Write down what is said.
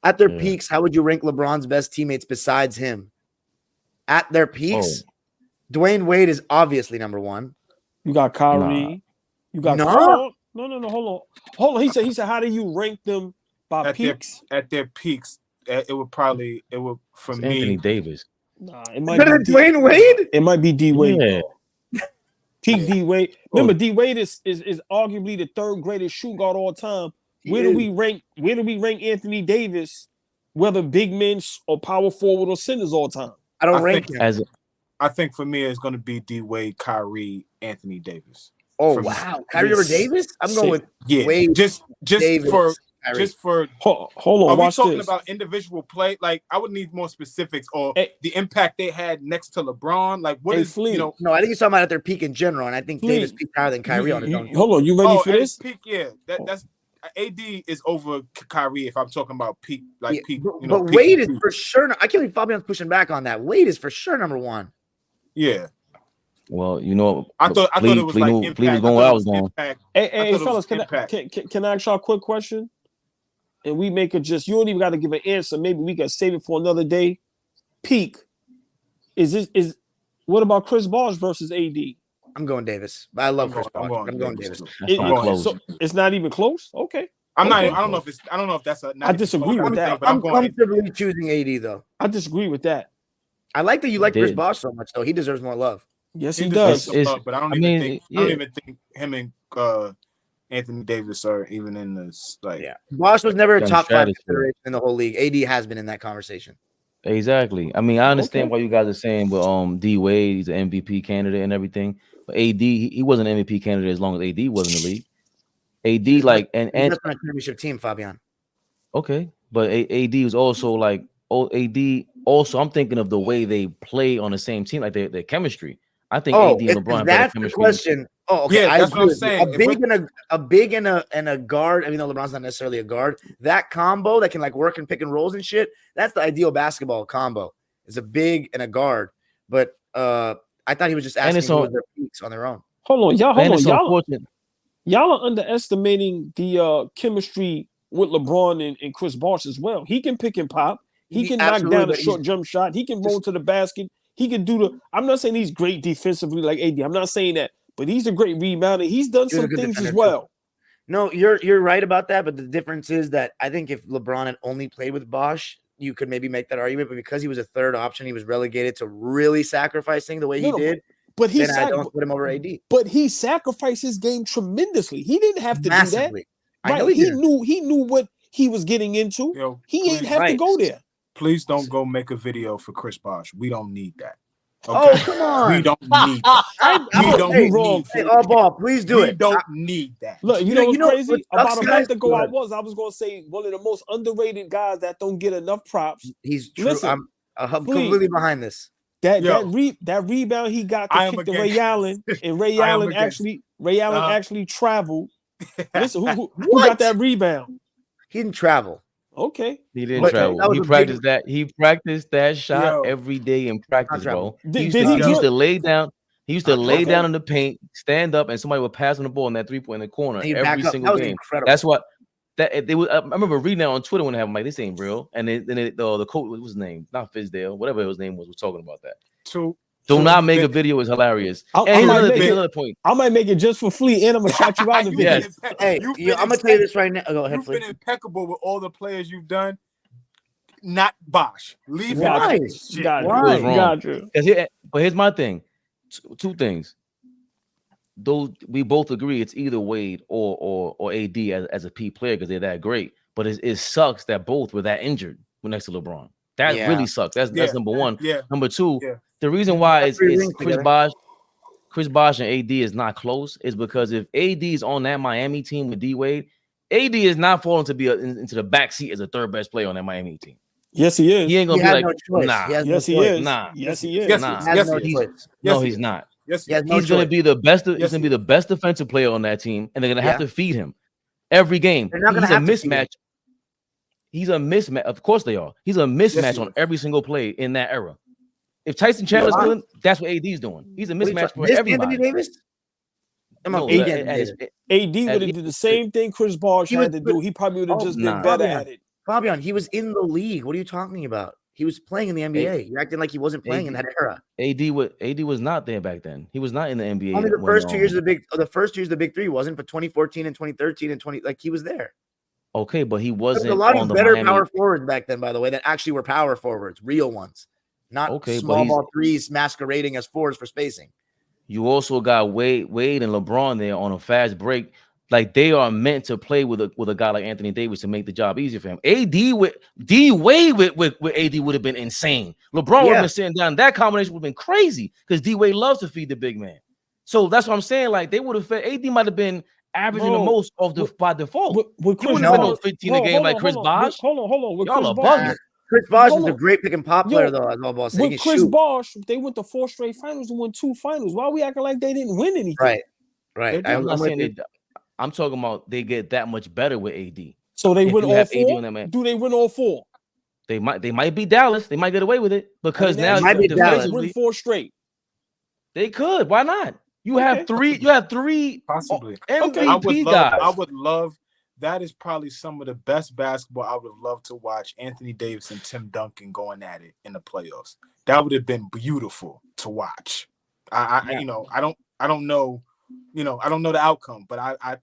At their peaks, how would you rank LeBron's best teammates besides him? At their peaks, Dwyane Wade is obviously number one. You got Kyrie. You got no. Hold on. He said, how do you rank them by peaks? At their peaks, it would for me. Anthony Davis. Nah, it might be Dwyane Wade. It might be D Wade. Yeah. Peak D Wade. Remember, D Wade is arguably the third greatest shoot guard all time. Where do we rank Anthony Davis, whether big men or power forward or centers all time? I don't rank him. I think for me it's going to be D Wade, Kyrie, Anthony Davis. Oh wow, Kyrie over Davis? I'm going with Wade. Just Davis, for hold on. Are we watch talking this. about individual play? Like I would need more specifics or the impact they had next to LeBron. Like what is Flea. No, I think he's talking about at their peak in general, and I think Davis peaked higher than Kyrie on his own. Hold on, you ready for this? Peak, yeah. That's AD is over Kyrie if I'm talking about peak, peak. But Wade is for sure. I can't believe Fabian's pushing back on that. Wade is for sure number one. Yeah. Well, I thought it was like impact. Flea was going where I was going. Hey, fellas, can I ask y'all a quick question? And we make it just, you don't even got to give an answer. Maybe we can save it for another day. Peak. What about Chris Bosh versus AD? I'm going Davis. I love Chris Bosh. I'm going Davis. So it's not even close? Okay. I don't know if that's a. I disagree with that. I'm comfortably choosing AD though. I disagree with that. I like that you like Chris Bosh so much though. He deserves more love. Yes, he does. But I don't even think him and Anthony Davis are even in this. Bosh was never a top 5 consideration in the whole league. AD has been in that conversation. Exactly. I mean, I understand why you guys are saying, but D Wade, he's an MVP candidate and everything. But AD, he wasn't an MVP candidate as long as AD was in the league. AD he's on a championship team, Fabian. Okay, but AD was also AD. Also, I'm thinking of the way they play on the same team, like their chemistry. I think AD and LeBron have better chemistry. That's the question. Oh, okay. Yeah, that's what I'm saying. A big and a guard. I mean, LeBron's not necessarily a guard. That combo that can work and pick and rolls and shit. That's the ideal basketball combo. Is a big and a guard. But I thought he was just asking who was their peaks on their own. Hold on, y'all are underestimating the chemistry with LeBron and Chris Bosh as well. He can pick and pop. He can knock down a short jump shot. He can roll to the basket. He can do I'm not saying he's great defensively like AD. I'm not saying that, but he's a great rebounder. He's done some things as well. No, you're right about that, but the difference is that I think if LeBron had only played with Bosh, you could maybe make that argument, but because he was a third option, he was relegated to really sacrificing the way he did. But I don't put him over AD. But he sacrificed his game tremendously. He didn't have to do that. Right? He knew what he was getting into. He ain't have to go there. Please don't go make a video for Chris Bosh. We don't need that. Okay? Oh, come on. We don't need that. AllBall, please do it. We don't need that. Look, you know what's crazy? About a month ago, I was going to say one of the most underrated guys that don't get enough props. He's true. Listen, I'm completely behind this. That rebound he got to kick to Ray Allen, and Ray Allen actually traveled. Listen, who got that rebound? He didn't travel. Okay, he didn't travel. He practiced that. He practiced that shot every day in practice, bro. He used to lay down. He used to lay down in the paint, stand up, and somebody would pass him the ball in that 3-point in the corner every single game. Incredible. That's what they was. I remember reading that on Twitter when they have like, this ain't real. And then the coach, what was his name? Not Fizdale, whatever his name was talking about that. Do not make a video is hilarious. Another point. I might make it just for Flea, and I'm gonna shout you out in the video. Hey, I'm gonna tell you this right now. Go ahead, Flea. You've been impeccable with all the players you've done. Not Bosh. Leave him. Got you. But here's my thing. Two things. Those we both agree it's either Wade or AD as a P player because they're that great. But it sucks that both were that injured next to LeBron. That really sucks. That's number one. Number two, the reason why it's Chris Bosh and AD is not close is because if AD is on that Miami team with D Wade, AD is not falling to be into the back seat as a third best player on that Miami team. Yes, he is. He ain't gonna be like, nah. Yes, he is. Nah. Yes, he is. No, he's not. Yes, he's gonna be the best. He's gonna be the best defensive player on that team, and they're gonna have to feed him every game. He's a mismatch. He's a mismatch. Of course they are. He's a mismatch on every single play in that era. If Tyson Chandler's doing, that's what AD's doing. He's a mismatch for everybody. Anthony Davis? AD would have did the same thing Chris Bosh had to do. He probably would have just been better at it. Fabian, he was in the league. What are you talking about? He was playing in the NBA. You're acting like he wasn't playing in that era. AD was not there back then. He was not in the NBA. Only the first 2 years of the big three wasn't, but 2014 and 2013 and 20 he was there. Okay, but he wasn't. There was a lot of better power forwards back then, by the way, that actually were power forwards, real ones, not small ball threes masquerading as fours for spacing. You also got Wade and LeBron there on a fast break. Like they are meant to play with a guy like Anthony Davis to make the job easier for him. AD with D-Wade with AD would have been insane. LeBron would have been sitting down. That combination would have been crazy because D-Wade loves to feed the big man. So that's what I'm saying. Like they would have fed AD might have been averaging the most by default. With Chris, you wouldn't have been 15 a game like Chris Bosh. Hold on. With Y'all are bugging. Chris Bosh was a great pick and pop player, though. As AllBall said, with Chris Bosh, they went to 4 straight finals and won 2 finals. Why are we acting like they didn't win anything? Right. I'm talking about they get that much better with AD. So they win all 4? Do they win all 4? They might be Dallas. They might get away with it because now they win 4 straight. They could. Why not? You have 3. You have 3 possibly MVP guys. I would love. That is probably some of the best basketball I would love to watch. Anthony Davis and Tim Duncan going at it in the playoffs. That would have been beautiful to watch. I don't know. I don't know the outcome, but I